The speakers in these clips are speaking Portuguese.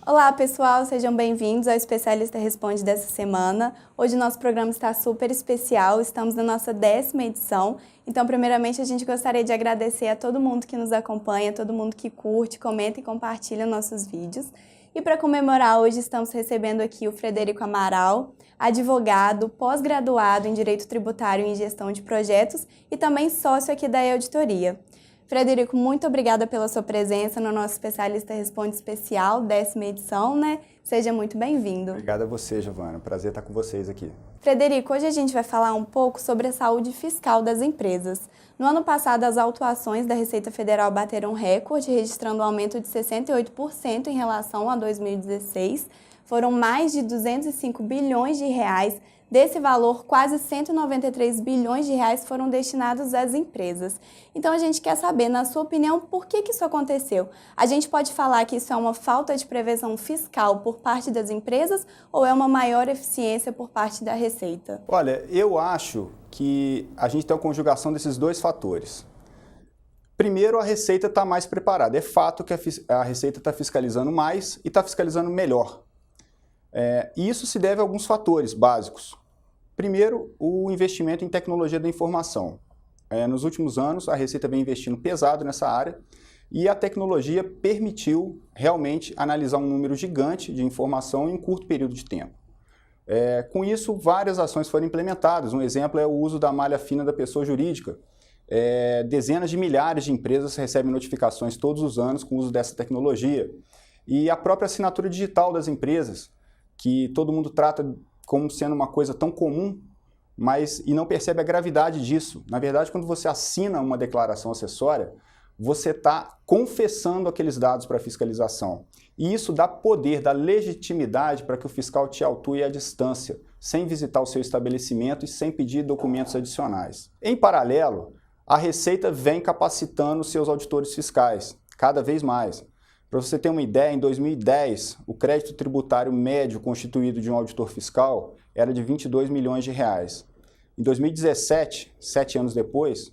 Olá pessoal, sejam bem-vindos ao Especialista Responde dessa semana. Hoje o nosso programa está super especial, estamos na nossa 10ª edição. Então, primeiramente, a gente gostaria de agradecer a todo mundo que nos acompanha, todo mundo que curte, comenta e compartilha nossos vídeos. E para comemorar, hoje estamos recebendo aqui o Frederico Amaral, advogado, pós-graduado em Direito Tributário e em Gestão de Projetos e também sócio aqui da E-Auditoria. Frederico, muito obrigada pela sua presença no nosso Especialista Responde Especial, 10ª edição, né? Seja muito bem-vindo. Obrigado a você, Giovana. Prazer estar com vocês aqui. Frederico, hoje a gente vai falar um pouco sobre a saúde fiscal das empresas. No ano passado, as autuações da Receita Federal bateram recorde, registrando um aumento de 68% em relação a 2016. Foram mais de 205 bilhões de reais. Desse valor, quase 193 bilhões de reais foram destinados às empresas. Então, a gente quer saber, na sua opinião, por que isso aconteceu? A gente pode falar que isso é uma falta de prevenção fiscal por parte das empresas ou é uma maior eficiência por parte da Receita? Olha, eu acho que a gente tem a conjugação desses dois fatores. Primeiro, a Receita está mais preparada. É fato que a Receita está fiscalizando mais e está fiscalizando melhor. E isso se deve a alguns fatores básicos. Primeiro, o investimento em tecnologia da informação. Nos últimos anos, a Receita vem investindo pesado nessa área e a tecnologia permitiu realmente analisar um número gigante de informação em um curto período de tempo. Com isso, várias ações foram implementadas. Um exemplo é o uso da malha fina da pessoa jurídica. Dezenas de milhares de empresas recebem notificações todos os anos com o uso dessa tecnologia. E a própria assinatura digital das empresas, que todo mundo trata como sendo uma coisa tão comum, e não percebe a gravidade disso. Na verdade, quando você assina uma declaração acessória, você está confessando aqueles dados para a fiscalização. E isso dá poder, dá legitimidade para que o fiscal te autue à distância, sem visitar o seu estabelecimento e sem pedir documentos adicionais. Em paralelo, a Receita vem capacitando seus auditores fiscais, cada vez mais. Para você ter uma ideia, em 2010, o crédito tributário médio constituído de um auditor fiscal era de 22 milhões de reais. Em 2017, 7 anos depois,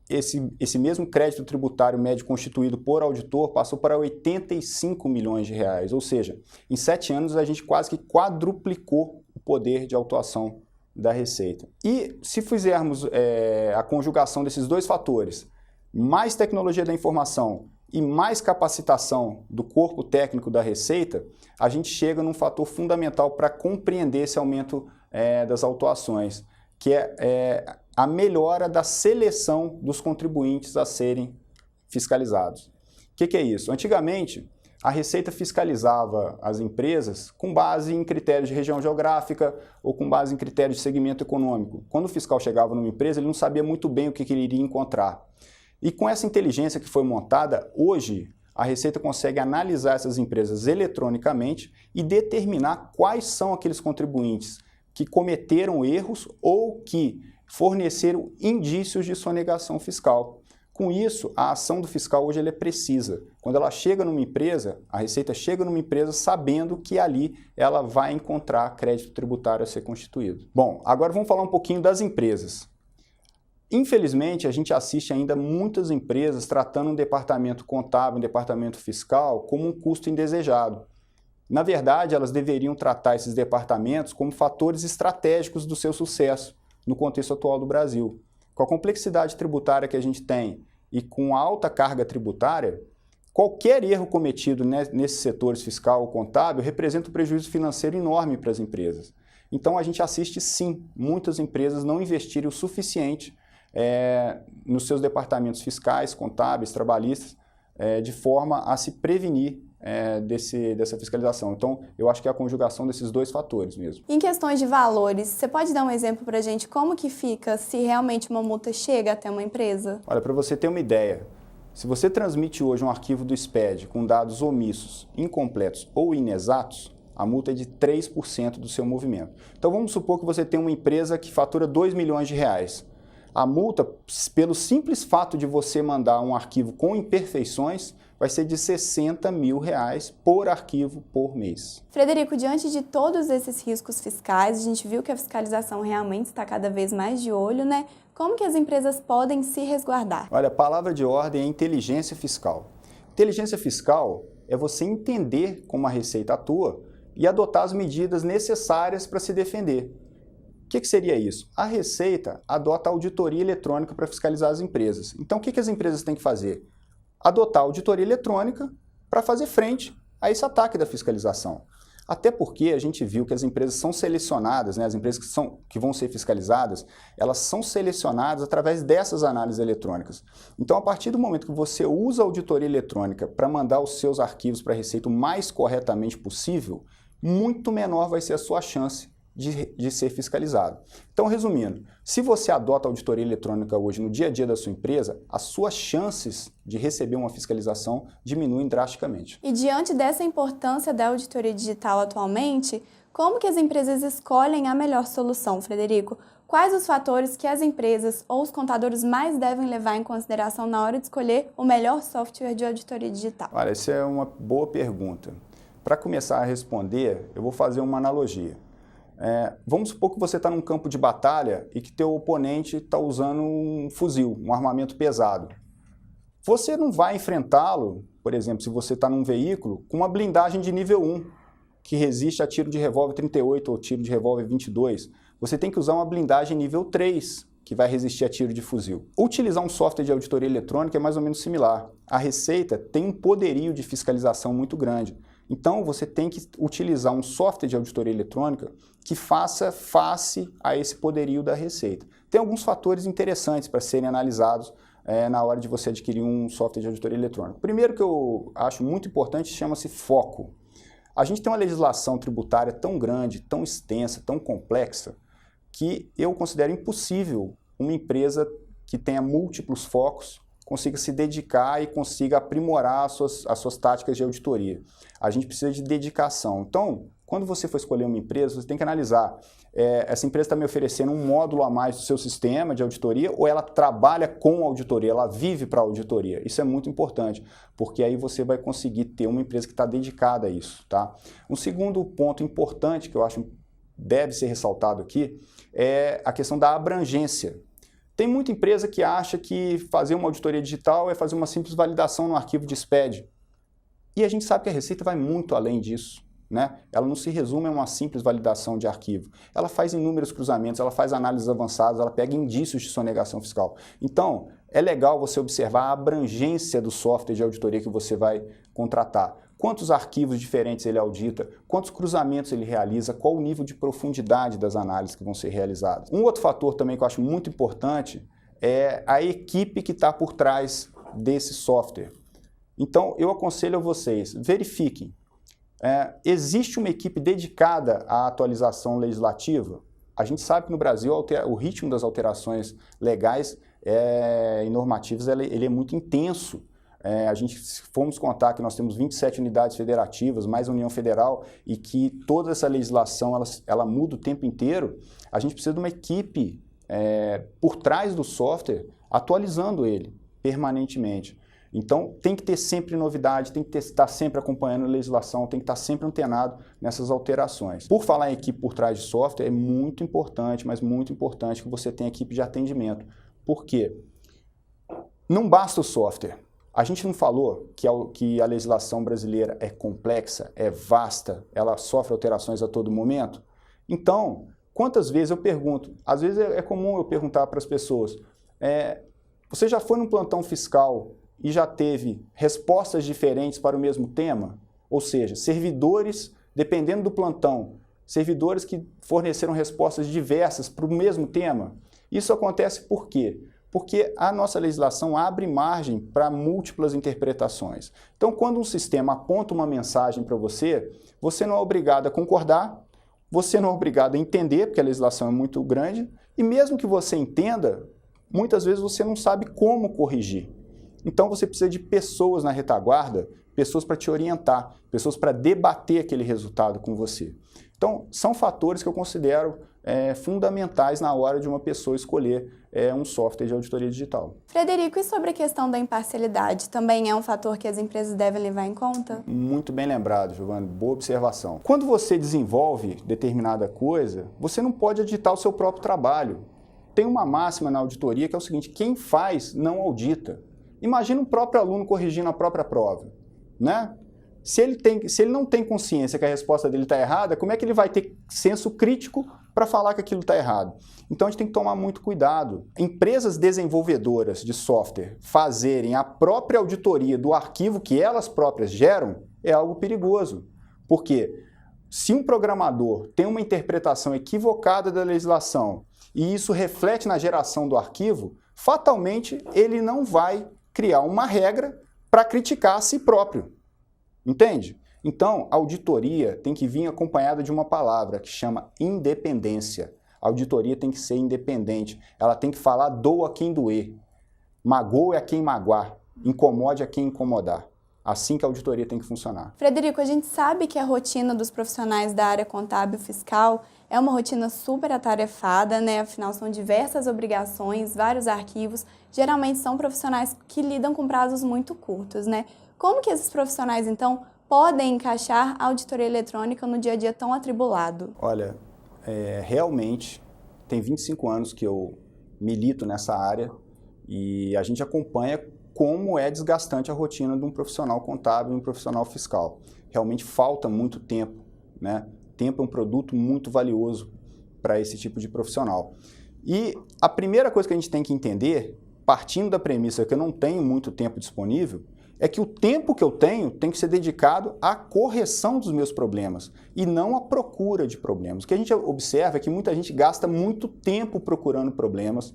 esse mesmo crédito tributário médio constituído por auditor passou para 85 milhões de reais. Ou seja, em 7 anos a gente quase que quadruplicou o poder de autuação da Receita. E se fizermos a conjugação desses dois fatores, mais tecnologia da informação e mais capacitação do corpo técnico da Receita, a gente chega num fator fundamental para compreender esse aumento das autuações, que é a melhora da seleção dos contribuintes a serem fiscalizados. O que é isso? Antigamente, a Receita fiscalizava as empresas com base em critérios de região geográfica ou com base em critérios de segmento econômico. Quando o fiscal chegava numa empresa, ele não sabia muito bem o que ele iria encontrar. E com essa inteligência que foi montada, hoje a Receita consegue analisar essas empresas eletronicamente e determinar quais são aqueles contribuintes que cometeram erros ou que forneceram indícios de sonegação fiscal. Com isso, a ação do fiscal hoje é precisa. Quando ela chega numa empresa, a Receita chega numa empresa sabendo que ali ela vai encontrar crédito tributário a ser constituído. Bom, agora vamos falar um pouquinho das empresas. Infelizmente, a gente assiste ainda muitas empresas tratando um departamento contábil, um departamento fiscal, como um custo indesejado. Na verdade, elas deveriam tratar esses departamentos como fatores estratégicos do seu sucesso no contexto atual do Brasil. Com a complexidade tributária que a gente tem e com a alta carga tributária, qualquer erro cometido nesses setores fiscal ou contábil representa um prejuízo financeiro enorme para as empresas. Então, a gente assiste, sim, muitas empresas não investirem o suficiente nos seus departamentos fiscais, contábeis, trabalhistas, de forma a se prevenir dessa fiscalização. Então, eu acho que é a conjugação desses dois fatores mesmo. Em questões de valores, você pode dar um exemplo para a gente como que fica se realmente uma multa chega até uma empresa? Olha, para você ter uma ideia, se você transmite hoje um arquivo do SPED com dados omissos, incompletos ou inexatos, a multa é de 3% do seu movimento. Então, vamos supor que você tem uma empresa que fatura 2 milhões de reais. A multa, pelo simples fato de você mandar um arquivo com imperfeições, vai ser de 60 mil reais por arquivo por mês. Frederico, diante de todos esses riscos fiscais, a gente viu que a fiscalização realmente está cada vez mais de olho, né? Como que as empresas podem se resguardar? Olha, a palavra de ordem é inteligência fiscal. Inteligência fiscal é você entender como a Receita atua e adotar as medidas necessárias para se defender. O que seria isso? A Receita adota a auditoria eletrônica para fiscalizar as empresas. Então, o que as empresas têm que fazer? Adotar a auditoria eletrônica para fazer frente a esse ataque da fiscalização. Até porque a gente viu que as empresas são selecionadas, né, as empresas que vão ser fiscalizadas, elas são selecionadas através dessas análises eletrônicas. Então, a partir do momento que você usa a auditoria eletrônica para mandar os seus arquivos para a Receita o mais corretamente possível, muito menor vai ser a sua chance de ser fiscalizado. Então, resumindo, se você adota a auditoria eletrônica hoje no dia a dia da sua empresa, as suas chances de receber uma fiscalização diminuem drasticamente. E diante dessa importância da auditoria digital atualmente, como que as empresas escolhem a melhor solução, Frederico? Quais os fatores que as empresas ou os contadores mais devem levar em consideração na hora de escolher o melhor software de auditoria digital? Olha, essa é uma boa pergunta. Para começar a responder, eu vou fazer uma analogia. Vamos supor que você está num campo de batalha e que teu oponente está usando um fuzil, um armamento pesado. Você não vai enfrentá-lo, por exemplo, se você está num veículo, com uma blindagem de nível 1, que resiste a tiro de revólver 38 ou tiro de revólver 22. Você tem que usar uma blindagem nível 3, que vai resistir a tiro de fuzil. Utilizar um software de auditoria eletrônica é mais ou menos similar. A Receita tem um poderio de fiscalização muito grande. Então, você tem que utilizar um software de auditoria eletrônica que faça face a esse poderio da Receita. Tem alguns fatores interessantes para serem analisados na hora de você adquirir um software de auditoria eletrônica. O primeiro que eu acho muito importante chama-se foco. A gente tem uma legislação tributária tão grande, tão extensa, tão complexa, que eu considero impossível uma empresa que tenha múltiplos focos consiga se dedicar e consiga aprimorar as suas táticas de auditoria. A gente precisa de dedicação. Então, quando você for escolher uma empresa, você tem que analisar, essa empresa está me oferecendo um módulo a mais do seu sistema de auditoria ou ela trabalha com auditoria, ela vive para a auditoria. Isso é muito importante, porque aí você vai conseguir ter uma empresa que está dedicada a isso. Tá? Um segundo ponto importante que eu acho deve ser ressaltado aqui é a questão da abrangência. Tem muita empresa que acha que fazer uma auditoria digital é fazer uma simples validação no arquivo de SPED. E a gente sabe que a Receita vai muito além disso. Né? Ela não se resume a uma simples validação de arquivo. Ela faz inúmeros cruzamentos, ela faz análises avançadas, ela pega indícios de sonegação fiscal. Então, é legal você observar a abrangência do software de auditoria que você vai contratar. Quantos arquivos diferentes ele audita, quantos cruzamentos ele realiza, qual o nível de profundidade das análises que vão ser realizadas. Um outro fator também que eu acho muito importante é a equipe que está por trás desse software. Então, eu aconselho a vocês, verifiquem. Existe uma equipe dedicada à atualização legislativa? A gente sabe que no Brasil o ritmo das alterações legais e normativas ele é muito intenso. Se formos contar que nós temos 27 unidades federativas, mais a União Federal, e que toda essa legislação ela muda o tempo inteiro, a gente precisa de uma equipe por trás do software atualizando ele permanentemente. Então, tem que ter sempre novidade, tem que estar sempre acompanhando a legislação, tem que estar sempre antenado nessas alterações. Por falar em equipe por trás de software, é muito importante, mas muito importante que você tenha equipe de atendimento. Por quê? Não basta o software. A gente não falou que a legislação brasileira é complexa, é vasta, ela sofre alterações a todo momento? Então, quantas vezes eu pergunto, às vezes é comum eu perguntar para as pessoas, você já foi num plantão fiscal e já teve respostas diferentes para o mesmo tema? Ou seja, servidores, dependendo do plantão, servidores que forneceram respostas diversas para o mesmo tema? Isso acontece por quê? Porque a nossa legislação abre margem para múltiplas interpretações. Então, quando um sistema aponta uma mensagem para você, você não é obrigado a concordar, você não é obrigado a entender, porque a legislação é muito grande, e mesmo que você entenda, muitas vezes você não sabe como corrigir. Então, você precisa de pessoas na retaguarda, pessoas para te orientar, pessoas para debater aquele resultado com você. Então, são fatores que eu considero fundamentais na hora de uma pessoa escolher um software de auditoria digital. Frederico, e sobre a questão da imparcialidade, também é um fator que as empresas devem levar em conta? Muito bem lembrado, Giovanni, boa observação. Quando você desenvolve determinada coisa, você não pode auditar o seu próprio trabalho. Tem uma máxima na auditoria que é o seguinte, quem faz não audita. Imagina um próprio aluno corrigindo a própria prova, né? Se ele não tem consciência que a resposta dele está errada, como é que ele vai ter senso crítico para falar que aquilo está errado? Então a gente tem que tomar muito cuidado. Empresas desenvolvedoras de software fazerem a própria auditoria do arquivo que elas próprias geram é algo perigoso. Por quê? Se um programador tem uma interpretação equivocada da legislação e isso reflete na geração do arquivo, fatalmente ele não vai criar uma regra para criticar a si próprio. Entende? Então, a auditoria tem que vir acompanhada de uma palavra que chama independência. A auditoria tem que ser independente. Ela tem que falar doa quem doer, magoe a quem magoar, incomode a quem incomodar. Assim que a auditoria tem que funcionar. Frederico, a gente sabe que a rotina dos profissionais da área contábil e fiscal é uma rotina super atarefada, né? Afinal, são diversas obrigações, vários arquivos. Geralmente são profissionais que lidam com prazos muito curtos, né? Como que esses profissionais, então, podem encaixar a auditoria eletrônica no dia a dia tão atribulado? Olha, realmente, tem 25 anos que eu milito nessa área e a gente acompanha como é desgastante a rotina de um profissional contábil e um profissional fiscal. Realmente falta muito tempo, né? Tempo é um produto muito valioso para esse tipo de profissional. E a primeira coisa que a gente tem que entender, partindo da premissa que eu não tenho muito tempo disponível, é que o tempo que eu tenho tem que ser dedicado à correção dos meus problemas e não à procura de problemas. O que a gente observa é que muita gente gasta muito tempo procurando problemas,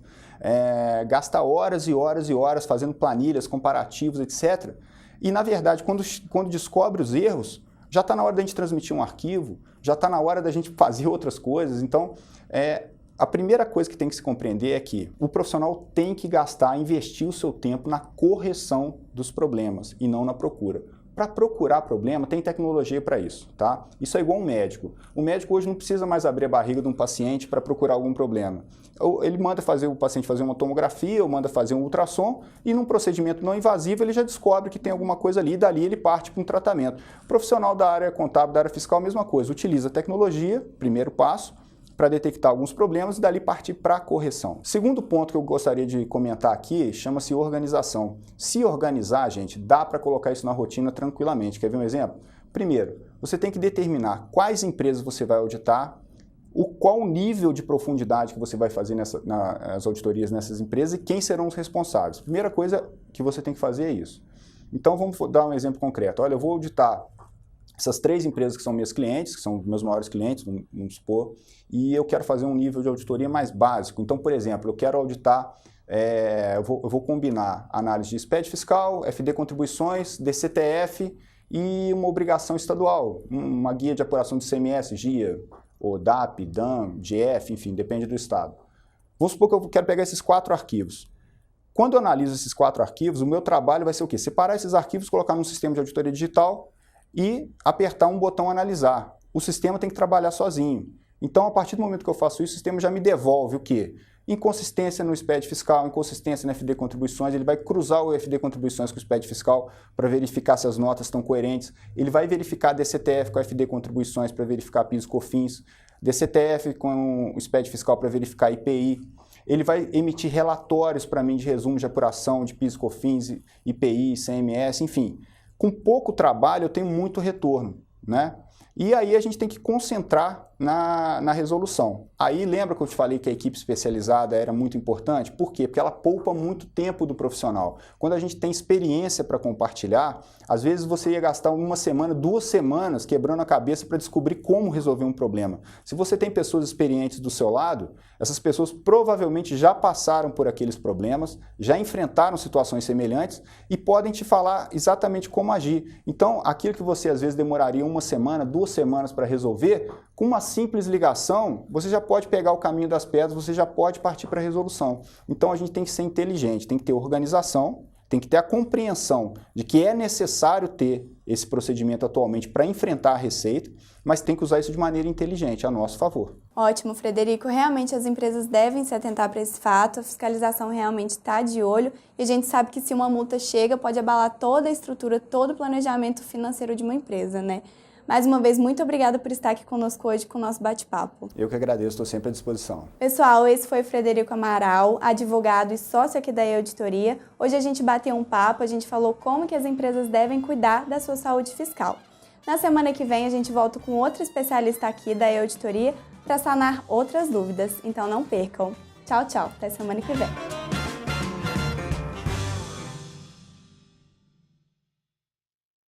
gasta horas e horas e horas fazendo planilhas, comparativos, etc. E, na verdade, quando descobre os erros, já está na hora da gente transmitir um arquivo, já está na hora da gente fazer outras coisas. Então, a primeira coisa que tem que se compreender é que o profissional tem que investir o seu tempo na correção dos problemas e não na procura. Para procurar problema, tem tecnologia para isso, tá? Isso é igual um médico. O médico hoje não precisa mais abrir a barriga de um paciente para procurar algum problema. Ele manda o paciente fazer uma tomografia ou manda fazer um ultrassom e num procedimento não invasivo ele já descobre que tem alguma coisa ali e dali ele parte para um tratamento. O profissional da área contábil, da área fiscal, a mesma coisa. Utiliza a tecnologia, primeiro passo, para detectar alguns problemas e dali partir para a correção. Segundo ponto que eu gostaria de comentar aqui chama-se organização. Se organizar, gente, dá para colocar isso na rotina tranquilamente. Quer ver um exemplo? Primeiro, você tem que determinar quais empresas você vai auditar, qual o nível de profundidade que você vai fazer nas auditorias nessas empresas e quem serão os responsáveis. Primeira coisa que você tem que fazer é isso. Então vamos dar um exemplo concreto. Olha, eu vou auditar essas 3 empresas que são meus clientes, que são meus maiores clientes, vamos supor, e eu quero fazer um nível de auditoria mais básico. Então, por exemplo, eu quero auditar, eu vou combinar análise de SPED fiscal, FD contribuições, DCTF e uma obrigação estadual, uma guia de apuração de ICMS, GIA, ou DAP, DAM, GF, enfim, depende do estado. Vamos supor que eu quero pegar esses 4 arquivos. Quando eu analiso esses 4 arquivos, o meu trabalho vai ser o quê? Separar esses arquivos, colocar num sistema de auditoria digital e apertar um botão analisar. O sistema tem que trabalhar sozinho. Então, a partir do momento que eu faço isso, o sistema já me devolve o quê? Inconsistência no SPED fiscal, inconsistência no FD contribuições, ele vai cruzar o FD contribuições com o SPED fiscal para verificar se as notas estão coerentes, ele vai verificar a DCTF com o FD contribuições para verificar PIS e COFINS, DCTF com o SPED fiscal para verificar IPI, ele vai emitir relatórios para mim de resumo de apuração de PIS, COFINS, IPI, ICMS, enfim. Com pouco trabalho eu tenho muito retorno, né? E aí a gente tem que concentrar na resolução. Aí lembra que eu te falei que a equipe especializada era muito importante? Por quê? Porque ela poupa muito tempo do profissional. Quando a gente tem experiência para compartilhar, às vezes você ia gastar 1 semana, 2 semanas quebrando a cabeça para descobrir como resolver um problema. Se você tem pessoas experientes do seu lado, essas pessoas provavelmente já passaram por aqueles problemas, já enfrentaram situações semelhantes e podem te falar exatamente como agir. Então, aquilo que você às vezes demoraria 1 semana, 2 semanas para resolver, com uma simples ligação, você já pode pegar o caminho das pedras, você já pode partir para a resolução. Então a gente tem que ser inteligente, tem que ter organização, tem que ter a compreensão de que é necessário ter esse procedimento atualmente para enfrentar a Receita, mas tem que usar isso de maneira inteligente, a nosso favor. Ótimo, Frederico. Realmente as empresas devem se atentar para esse fato, a fiscalização realmente está de olho e a gente sabe que se uma multa chega pode abalar toda a estrutura, todo o planejamento financeiro de uma empresa, né? Mais uma vez, muito obrigada por estar aqui conosco hoje com o nosso bate-papo. Eu que agradeço, estou sempre à disposição. Pessoal, esse foi o Frederico Amaral, advogado e sócio aqui da E-Auditoria. Hoje a gente bateu um papo, a gente falou como que as empresas devem cuidar da sua saúde fiscal. Na semana que vem a gente volta com outro especialista aqui da E-Auditoria para sanar outras dúvidas, então não percam. Tchau, tchau, até semana que vem.